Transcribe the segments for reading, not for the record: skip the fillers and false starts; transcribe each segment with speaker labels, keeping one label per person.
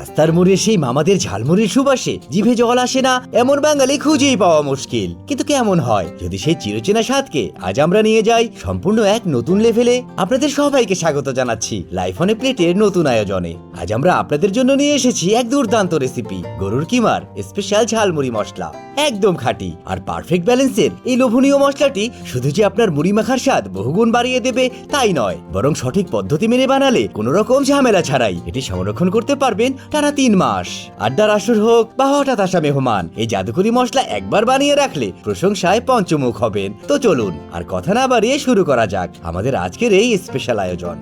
Speaker 1: রাস্তার মোড়ে সেই মামাদের ঝালমুড়ির সুবাসে জিভে জল আসে না এমন বাঙালি খুঁজেই পাওয়া মুশকিল। কিন্তু কেমন হয় যদি সেই চিরচেনা স্বাদকে আজ আমরা নিয়ে যাই সম্পূর্ণ এক নতুন লেভেলে। আপনাদের সবাইকে স্বাগত জানাচ্ছি লাইফ অন এ প্লেটের নতুন আয়োজনে। আজ আমরা আপনাদের জন্য নিয়ে এসেছি এক দুর্দান্ত রেসিপি, গরুর কিমার স্পেশাল ঝালমুড়ি মশলা। একদম খাঁটি আর পারফেক্ট ব্যালেন্সের এই লোভনীয় মশলাটি শুধু যে আপনার মুড়ি মাখার স্বাদ বহুগুণ বাড়িয়ে দেবে তাই নয়, বরং সঠিক পদ্ধতি মেনে বানালে কোনো রকম ঝামেলা ছাড়াই এটি সংরক্ষণ করতে পারবেন টানা 3 মাস। আড্ডার আসর হোক বা হঠাৎ আসা মেহমান, এই জাদুকরি মশলা একবার বানিয়ে রাখলে প্রশংসায় পঞ্চমুখ হবেন। তো চলুন আর কথা না বাড়িয়ে শুরু করা যাক আমাদের আজকের এই স্পেশাল আয়োজন।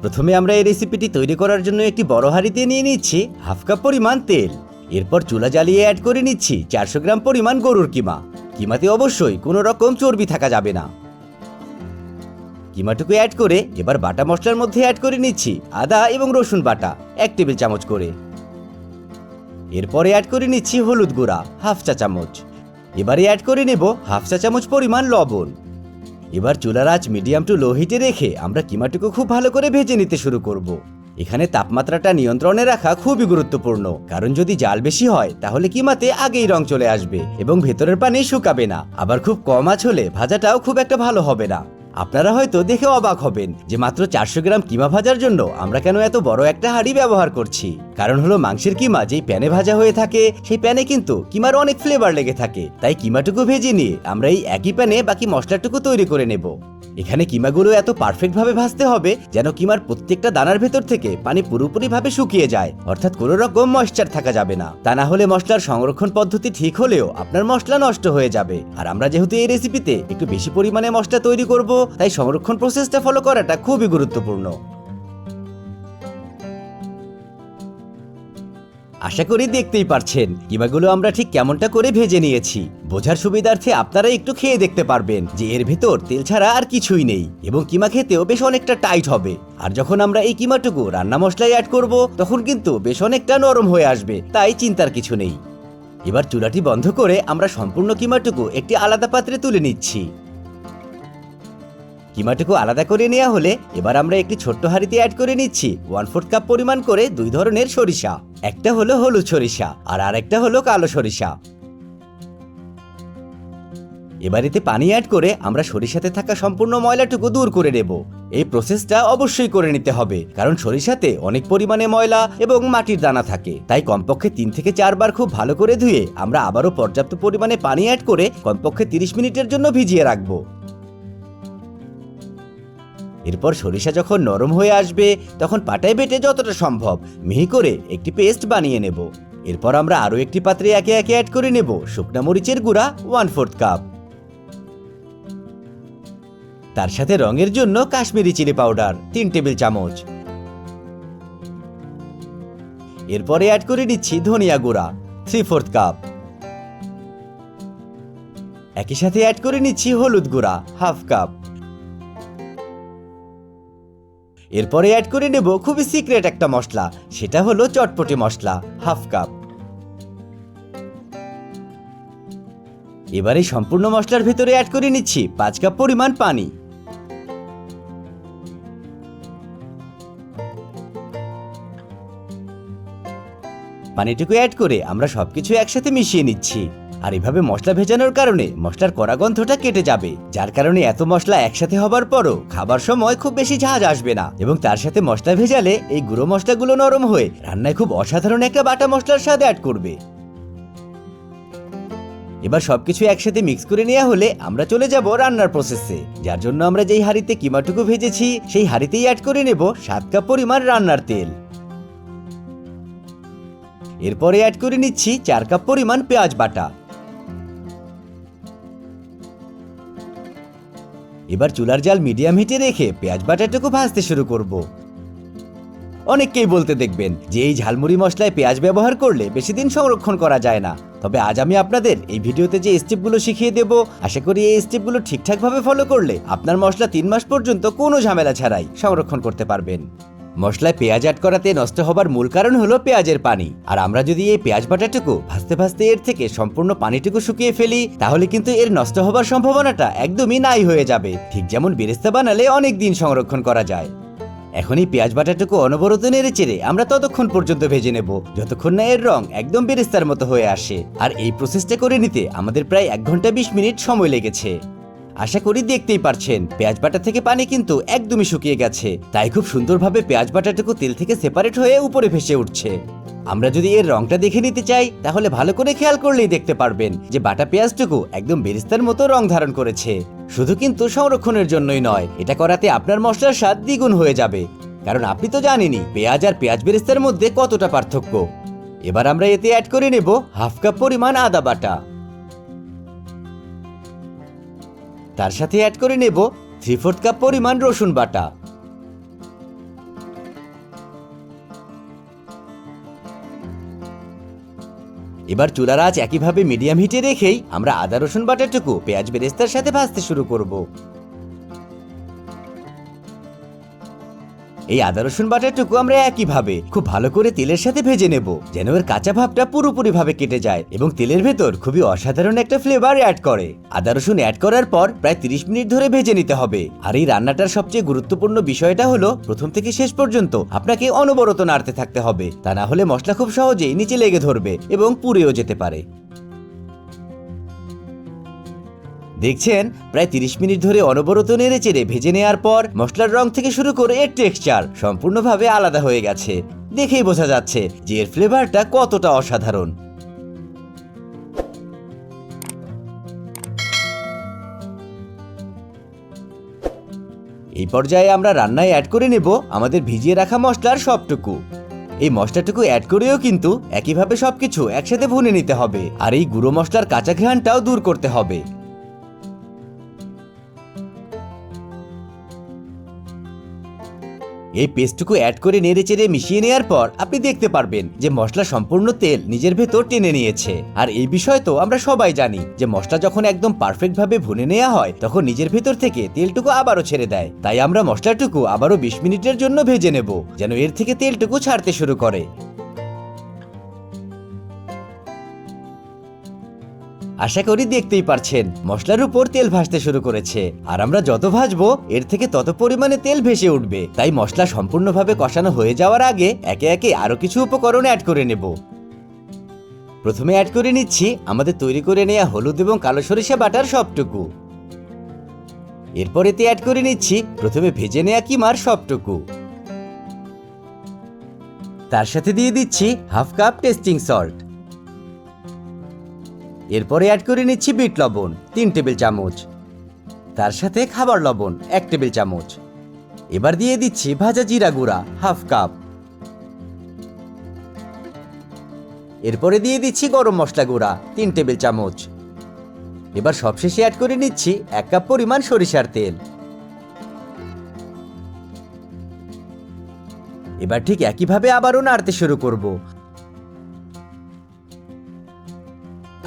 Speaker 1: প্রথমে আমরা এই রেসিপিটি তৈরি করার জন্য একটি বড় হাঁড়িতে নিয়ে নিচ্ছি হাফ কাপ পরিমাণ তেল। এরপর চুলা জ্বালিয়ে অ্যাড করে নিচ্ছি 400 গ্রাম পরিমাণ গরুর কিমা। কিমাতে অবশ্যই কোনো রকম চর্বি থাকা যাবে না। কিমাটুকু অ্যাড করে এবার বাটা মশলার মধ্যে অ্যাড করে নিচ্ছি আদা এবং রসুন বাটা 1 টেবিল চামচ করে। এরপরে অ্যাড করে নিচ্ছি হলুদ গুঁড়া হাফ চা চামচ। এবারে অ্যাড করে নেব হাফ চা চামচ পরিমাণ লবণ। এবার চুলার আঁচ মিডিয়াম টু লো হিটে রেখে আমরা কিমাটুকু খুব ভালো করে ভেজে নিতে শুরু করব। এখানে তাপমাত্রাটা নিয়ন্ত্রণে রাখা খুবই গুরুত্বপূর্ণ, কারণ যদি জাল বেশি হয় তাহলে কিমাতে আগেই রং চলে আসবে এবং ভেতরের পানি শুকাবে না। আবার খুব কম আঁচ হলে ভাজাটাও খুব একটা ভালো হবে না। আপনারা হয়তো দেখে অবাক হবেন যে মাত্র 400 গ্রাম কিমা ভাজার জন্য আমরা কেন এত বড় একটা হাঁড়ি ব্যবহার করছি। কারণ হলো মাংসের কিমা যেই প্যানে ভাজা হয়ে থাকে সেই প্যানে কিন্তু কিমার অনেক ফ্লেভার লেগে থাকে। তাই কিমাটুকু ভেজে নিয়ে আমরা এই একই প্যানে বাকি মশলাটুকু তৈরি করে নেব। এখানে কিমাগুলো এত পারফেক্ট ভাবে ভাজতে হবে যেন কিমার প্রত্যেকটা দানার ভেতর থেকে পানি পুরোপুরি ভাবে শুকিয়ে যায়, অর্থাৎ কোনো রকম ময়েশ্চার থাকা যাবে না। তা না হলে মশলার সংরক্ষণ পদ্ধতি ঠিক হলেও আপনার মশলা নষ্ট হয়ে যাবে। আর আমরা যেহেতু এই রেসিপিতে একটু বেশি পরিমাণে মশলা তৈরি করব, তাই সংরক্ষণ প্রসেসটা ফলো করাটা খুবই গুরুত্বপূর্ণ। আশা করি দেখতেই পারছেন কিমাগুলো আমরা ঠিক কেমনটা করে ভেজে নিয়েছি। বোঝার সুবিধার্থে আপনারা একটু খেয়ে দেখতে পারবেন যে এর ভেতর তেল ছাড়া আর কিছুই নেই এবং কিমা খেতেও বেশ অনেকটা টাইট হবে। আর যখন আমরা এই কিমাটুকু রান্না মশলায় অ্যাড করব তখন কিন্তু বেশ অনেকটা নরম হয়ে আসবে, তাই চিন্তার কিছু নেই। এবার চুলাটি বন্ধ করে আমরা সম্পূর্ণ কিমাটুকু একটি আলাদা পাত্রে তুলে নিচ্ছি। কিমাটুকু আলাদা করে নেওয়া হলে এবার আমরা একটি ছোট্ট হাঁড়িতে অ্যাড করে নিচ্ছি 1/4 কাপ পরিমাণ করে 2 ধরনের সরিষা। একটা হলো হলুদ সরিষা আর আরেকটা হলো কালো সরিষা। এবার এতে পানি অ্যাড করে আমরা সরিষাতে থাকা সম্পূর্ণ ময়লাটুকু দূর করে নেব। এই প্রসেসটা অবশ্যই করে নিতে হবে, কারণ সরিষাতে অনেক পরিমাণে ময়লা এবং মাটির দানা থাকে। তাই কমপক্ষে 3 থেকে 4 বার খুব ভালো করে ধুয়ে আমরা আবারও পর্যাপ্ত পরিমাণে পানি অ্যাড করে কমপক্ষে 30 মিনিটের জন্য ভিজিয়ে রাখবো। এরপর সরিষা যখন নরম হয়ে আসবে তখন পাটায় বেটে যতটা সম্ভব মিহি করে একটি পেস্ট বানিয়ে নেব। এরপর আমরা আরও একটি পাত্রে একে একে অ্যাড করে নেব শুকনা মরিচের গুঁড়া 1/4 কাপ। তার সাথে রঙের জন্য কাশ্মীরি চিলি পাউডার 3 টেবিল চামচ। এরপরে অ্যাড করে নিচ্ছি ধনিয়া গুঁড়া 3/4 কাপ। একই সাথে অ্যাড করে নিচ্ছি হলুদ গুঁড়া হাফ কাপ। এরপরে অ্যাড করে নেব খুবই সিক্রেট একটা মশলা, সেটা হলো চটপটি মশলা হাফ কাপ। এবারে সম্পূর্ণ মশলার ভেতরে অ্যাড করে নিচ্ছি 5 কাপ পরিমাণ পানি। পানিটুকু অ্যাড করে আমরা সবকিছু একসাথে মিশিয়ে নিচ্ছি। আর এভাবে মশলা ভেজানোর কারণে মশলার কড়া গন্ধটা কেটে যাবে, যার কারণে এত মশলা একসাথে হবার পরও খাবার সময় খুব বেশি ঝাঁজ আসবে না। এবং তার সাথে মশলা ভেজালে এই গুঁড়ো মশলাগুলো নরম হয়ে রান্নায় খুব অসাধারণ একটা বাটা মশলার স্বাদ অ্যাড করবে। এবার সবকিছু একসাথে মিক্স করে নেওয়া হলে আমরা চলে যাব রান্নার প্রসেসে, যার জন্য আমরা যেই হাঁড়িতে কিমাটুকু ভেজেছি সেই হাঁড়িতেই অ্যাড করে নেব 7 কাপ পরিমাণ রান্নার তেল। এরপরে অ্যাড করে নিচ্ছি 4 কাপ পরিমাণ পেঁয়াজ বাটা। এবার চুলার জাল মিডিয়াম হিটে রেখে পেঁয়াজ বাটাটুকু ভাজতে শুরু করব। অনেককেই বলতে দেখবেন যে এই ঝালমুড়ি মশলায় পেঁয়াজ ব্যবহার করলে বেশি দিন সংরক্ষণ করা যায় না। তবে আজ আমি আপনাদের এই ভিডিওতে যে স্টেপগুলো শিখিয়ে দেব, আশা করি এই স্টেপগুলো ঠিকঠাকভাবে ফলো করলে আপনার মশলা 3 মাস পর্যন্ত কোনো ঝামেলা ছাড়াই সংরক্ষণ করতে পারবেন। মশলায় পেঁয়াজ অ্যাড করাতে নষ্ট হবার মূল কারণ হলো পেঁয়াজের পানি। আর আমরা যদি এই পেঁয়াজ বাটাটুকু ভাজতে ভাজতে এর থেকে সম্পূর্ণ পানিটুকু শুকিয়ে ফেলি, তাহলে কিন্তু এর নষ্ট হবার সম্ভাবনাটা একদমই নাই হয়ে যাবে। ঠিক যেমন বেরেস্তা বানালে অনেক দিন সংরক্ষণ করা যায়। এখন এই পেঁয়াজ বাটাটুকু অনবরত নেড়ে চেড়ে আমরা ততক্ষণ পর্যন্ত ভেজে নেব যতক্ষণ না এর রং একদম বেরেস্তার মতো হয়ে আসে। আর এই প্রসেসটা করে নিতে আমাদের প্রায় 1 ঘন্টা 20 মিনিট সময় লেগেছে। আশা করি দেখতেই পারছেন পেঁয়াজ বাটা থেকে পানি কিন্তু একদমই শুকিয়ে গেছে, তাই খুব সুন্দরভাবে পেঁয়াজ বাটাটুকু তেল থেকে সেপারেট হয়ে উপরে ভেসে উঠছে। আমরা যদি এর রংটা দেখে নিতে চাই তাহলে ভালো করে খেয়াল করলেই দেখতে পারবেন যে বাটা পেঁয়াজটুকু একদম বেরেস্তার মতো রং ধারণ করেছে। শুধু কিন্তু সংরক্ষণের জন্যই নয়, এটা করাতে আপনার মশলার স্বাদ দ্বিগুণ হয়ে যাবে, কারণ আপনি তো জানেনই পেঁয়াজ আর পেঁয়াজ বেরেস্তার মধ্যে কতটা পার্থক্য। এবার আমরা এতে অ্যাড করে নেব হাফ কাপ পরিমাণ আদা বাটা। তার সাথে অ্যাড করে নেব 3/4 কাপ পরিমাণ রসুন বাটা। এবার চুলার আঁচ একইভাবে মিডিয়াম হিটে রেখেই আমরা আদা রসুন বাটাটুকু পেঁয়াজ বেরেস্তার সাথে ভাজতে শুরু করব। এই আদা রসুন বাটাটুকু আমরা একইভাবে খুব ভালো করে তেলের সাথে ভেজে নেব, যেন এর কাঁচা ভাবটা পুরোপুরি ভাবে কেটে যায় এবং তেলের ভেতর খুবই অসাধারণ একটা ফ্লেভার অ্যাড করে। আদা রসুন অ্যাড করার পর প্রায় 30 মিনিট ধরে ভেজে নিতে হবে। আর এই রান্নাটার সবচেয়ে গুরুত্বপূর্ণ বিষয়টা হলো প্রথম থেকে শেষ পর্যন্ত আপনাকে অনবরত নাড়তে থাকতে হবে, তা না হলে মশলা খুব সহজেই নিচে লেগে ধরবে এবং পুড়েও যেতে পারে। দেখছেন প্রায় 30 মিনিট ধরে অনবরত নেড়ে চেড়ে ভেজে নেওয়ার পর মশলার রং থেকে শুরু করে এর টেক্সচার সম্পূর্ণভাবে আলাদা হয়ে গেছে। দেখেই বোঝা যাচ্ছে যে এর ফ্লেভারটা কতটা অসাধারণ। এই পর্যায়ে আমরা রান্নায় অ্যাড করে নেব আমাদের ভিজিয়ে রাখা মশলার সবটুকু। এই মশলাটুকু অ্যাড করেও কিন্তু একইভাবে সবকিছু একসাথে ভুনে নিতে হবে, আর এই গুঁড়ো মশলার কাঁচা ঘ্রাণটাও দূর করতে হবে। এই পেস্টটুকু অ্যাড করে নেড়েচেড়ে মিশিয়ে নেওয়ার পর আপনি দেখতে পারবেন যে মশলা সম্পূর্ণ তেল নিজের ভেতর টেনে নিয়েছে। আর এই বিষয় তো আমরা সবাই জানি যে মশলা যখন একদম পারফেক্ট ভাবে ভুনে নেওয়া হয় তখন নিজের ভেতর থেকে তেলটুকু আবারও ছেড়ে দেয়। তাই আমরা মশলাটুকু আবারও 20 মিনিটের জন্য ভেজে নেব, যেন এর থেকে তেলটুকু ছাড়তে শুরু করে। আশা করি দেখতেই পারছেন মশলার উপর তেল ভাসতে শুরু করেছে, আর আমরা যত ভাজবো এর থেকে তত পরিমাণে তেল ভেসে উঠবে। তাই মশলা সম্পূর্ণভাবে কষানো হয়ে যাওয়ার আগে একে একে আরো কিছু উপকরণ অ্যাড করে নেব। প্রথমে অ্যাড করে নিচ্ছি আমাদের তৈরি করে নেওয়া হলুদ এবং কালো সরিষা বাটার সবটুকু। এরপর এতে অ্যাড করে নিচ্ছি প্রথমে ভেজে নেওয়া কিমার সবটুকু। তার সাথে দিয়ে দিচ্ছি হাফ কাপ টেস্টিং সল্ট। এরপরে অ্যাড করে নিচ্ছি বিট লবণ 3 টেবিল চামচ, তার সাথে খাবার লবণ 1 টেবিল চামচ। এবার দিয়ে দিচ্ছি ভাজা জিরা গুঁড়া হাফ কাপ। এরপরে দিয়ে দিচ্ছি গরম মশলা গুঁড়া 3 টেবিল চামচ। এবার সবশেষে অ্যাড করে নিচ্ছি 1 কাপ পরিমাণ সরিষার তেল। এবার ঠিক একইভাবে আবারও নাড়তে শুরু করব।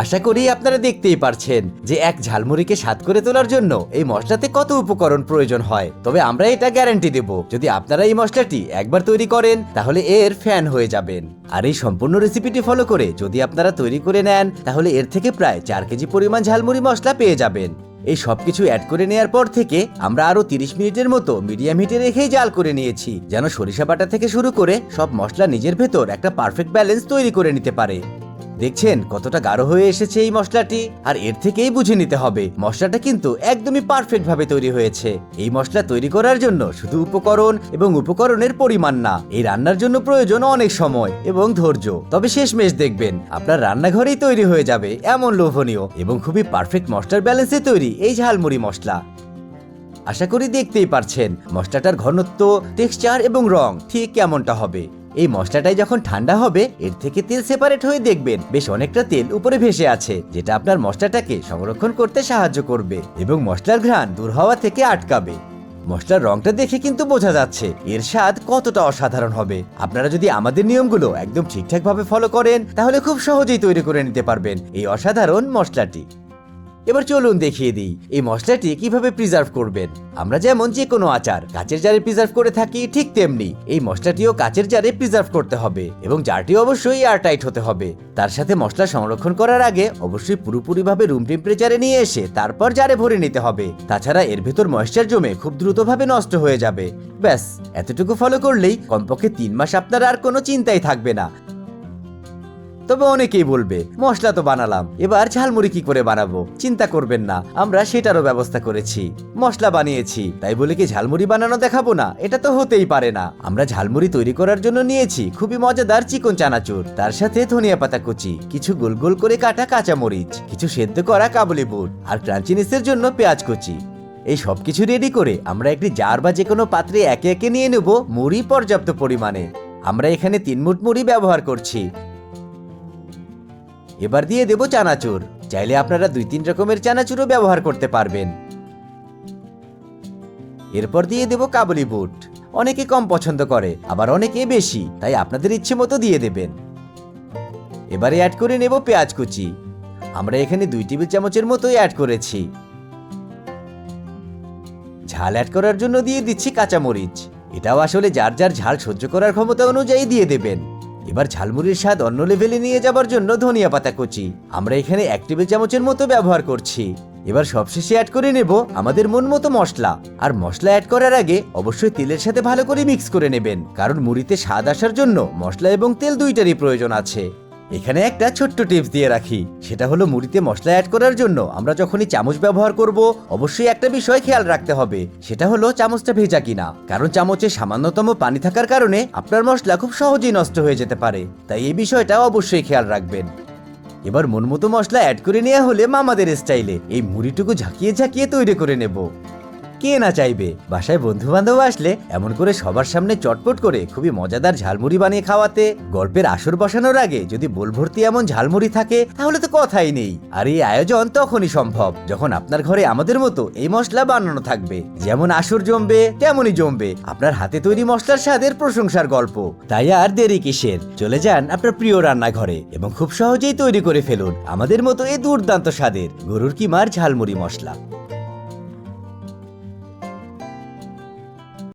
Speaker 1: আশা করি আপনারা দেখতেই পারছেন যে এক ঝালমুড়িকে স্বাদ করে তোলার জন্য এই মশলাতে কত উপকরণ প্রয়োজন হয়। তবে আমরা এটা গ্যারান্টি দেব, যদি আপনারা এই মশলাটি একবার তৈরি করেন তাহলে এর ফ্যান হয়ে যাবেন। আর এই সম্পূর্ণ রেসিপিটি ফলো করে যদি আপনারা তৈরি করে নেন তাহলে এর থেকে প্রায় 4 কেজি পরিমাণ ঝালমুড়ি মশলা পেয়ে যাবেন। এই সবকিছু অ্যাড করে নেওয়ার পর থেকে আমরা আরো 30 মিনিটের মতো মিডিয়াম হিটে রেখেই জাল করে নিয়েছি, যেন সরিষা বাটা থেকে শুরু করে সব মশলা নিজের ভেতর একটা পারফেক্ট ব্যালেন্স তৈরি করে নিতে পারে। দেখছেন কতটা গাঢ় হয়ে এসেছে এই মশলাটি, আর এর থেকেই বুঝে নিতে হবে মশলাটা কিন্তু একদমই পারফেক্ট ভাবে তৈরি হয়েছে। এই মশলা তৈরি করার জন্য শুধু উপকরণ এবং উপকরণের পরিমাণ না, এই রান্নার জন্য প্রয়োজন অনেক সময় এবং ধৈর্য। তবে শেষমেশ দেখবেন আপনার রান্নাঘরেই তৈরি হয়ে যাবে এমন লোভনীয় এবং খুবই পারফেক্ট মশলার ব্যালেন্সে তৈরি এই ঝালমুড়ি মশলা। আশা করি দেখতেই পারছেন মশলাটার ঘনত্ব, টেক্সচার এবং রং ঠিক কেমনটা হবে। এই মশলাটাই যখন ঠান্ডা হবে এর থেকে তেল সেপারেট হয়ে দেখবেন বেশ অনেকটা তেল উপরে ভেসে আছে, যেটা আপনার মশলাটাকে সংরক্ষণ করতে সাহায্য করবে এবং মশলার ঘ্রাণ দূর হওয়া থেকে আটকাবে। মশলার রংটা দেখে কিন্তু বোঝা যাচ্ছে এর স্বাদ কতটা অসাধারণ হবে। আপনারা যদি আমাদের নিয়মগুলো একদম ঠিকঠাক ভাবে ফলো করেন তাহলে খুব সহজেই তৈরি করে নিতে পারবেন এই অসাধারণ মশলাটি। এবার চলুন দেখিয়ে দিই এই মশলাটি কিভাবে প্রিজার্ভ করবেন। আমরা যেমন যে কোনো আচার কাচের জারে প্রিজার্ভ করে থাকি, ঠিক তেমনি এই মশলাটিও কাচের জারে প্রিজার্ভ করতে হবে এবং জারটি অবশ্যই এয়ারটাইট হতে হবে। তার সাথে মশলা সংরক্ষণ করার আগে অবশ্যই পুরোপুরিভাবে রুম টেম্পারেচারে নিয়ে এসে তারপর জারে ভরে নিতে হবে। তাছাড়া এর ভেতর ময়েশ্চার জমে খুব দ্রুতভাবে নষ্ট হয়ে যাবে। ব্যাস এতটুকু ফলো করলেই কমপক্ষে 3 মাস আপনার আর কোনো চিন্তাই থাকবে না। তবে অনেকেই বলবে মশলা তো বানালাম, এবার ঝালমুড়ি কি করে বানাবো? চিন্তা করবেন না, আমরা সেটারও ব্যবস্থা করেছি। মশলা বানিয়েছি তাই বলে কি ঝালমুড়ি বানানো দেখাবো না? এটা তো হতেই পারে না। আমরা ঝালমুড়ি তৈরি করার জন্য নিয়েছি খুবই মজাদার চিকন চানাচুর, তার সাথে ধনিয়া পাতা কুচি, কিছু গোল গোল করে কাটা কাঁচামরিচ, কিছু সেদ্ধ করা কাবুলি বুট আর ক্রাঞ্চিনেসের জন্য পেঁয়াজ কুচি। এই সবকিছু রেডি করে আমরা একটি জার বা যে কোনো পাত্রে একে একে নিয়ে নেব মুড়ি পর্যাপ্ত পরিমাণে। আমরা এখানে 3 মুঠ মুড়ি ব্যবহার করছি। এবার দিয়ে দেব চানাচুর, চাইলে আপনারা 2-3 রকমের চানাচুরও ব্যবহার করতে পারবেন। এরপর দিয়ে দেব কাবুলি বুট, অনেকে কম পছন্দ করে আবার অনেকে বেশি, তাই আপনাদের ইচ্ছে মতো দিয়ে দেবেন। এবারে অ্যাড করে নেব পেঁয়াজ কুচি, আমরা এখানে 2 টেবিল চামচের মতোই অ্যাড করেছি। ঝাল অ্যাড করার জন্য দিয়ে দিচ্ছি কাঁচামরিচ, এটাও আসলে যার যার ঝাল সহ্য করার ক্ষমতা অনুযায়ী দিয়ে দেবেন। এবার ঝালমুড়ির স্বাদ অন্য লেভেলে নিয়ে যাবার জন্য ধনিয়া পাতা কুচি আমরা এখানে 1 টেবিল চামচের মতো ব্যবহার করছি। এবার সবশেষে অ্যাড করে নেব আমাদের মন মতো মশলা। আর মশলা অ্যাড করার আগে অবশ্যই তেলের সাথে ভালো করে মিক্স করে নেবেন, কারণ মুড়িতে স্বাদ আসার জন্য মশলা এবং তেল দুইটারই প্রয়োজন আছে। এখানে একটা ছোট্ট টিপস দিয়ে রাখি, সেটা হলো মুড়িতে মশলা অ্যাড করার জন্য আমরা যখনই চামচ ব্যবহার করব অবশ্যই একটা বিষয় খেয়াল রাখতে হবে, সেটা হলো চামচটা ভেজা কিনা। কারণ চামচে সামান্যতম পানি থাকার কারণে আপনার মশলা খুব সহজেই নষ্ট হয়ে যেতে পারে, তাই এই বিষয়টা অবশ্যই খেয়াল রাখবেন। এবার মন মতো মশলা অ্যাড করে নেওয়া হলে মামাদের স্টাইলে এই মুড়িটুকু ঝাঁকিয়ে ঝাঁকিয়ে তৈরি করে নেব। কে না চাইবে বাসায় বন্ধু বান্ধব আসলে এমন করে সবার সামনে চটপট করে খুবই মজাদার ঝালমুড়ি বানিয়ে খাওয়াতে? গল্পের আসর বসানোর আগে যদি বোল ভর্তি এমন ঝালমুড়ি থাকে তাহলে তো কথাই নেই। আর এই আয়োজন তখনই সম্ভব যখন আপনার ঘরে আমাদের মতো এই মশলা বানানো থাকবে। যেমন আসর জমবে তেমনই জমবে আপনার হাতে তৈরি মশলার স্বাদের প্রশংসার গল্প। তাই আর দেরি কিসের, চলে যান আপনার প্রিয় রান্নাঘরে এবং খুব সহজেই তৈরি করে ফেলুন আমাদের মতো এই দুর্দান্ত স্বাদের গরুর কিমার ঝালমুড়ি মশলা।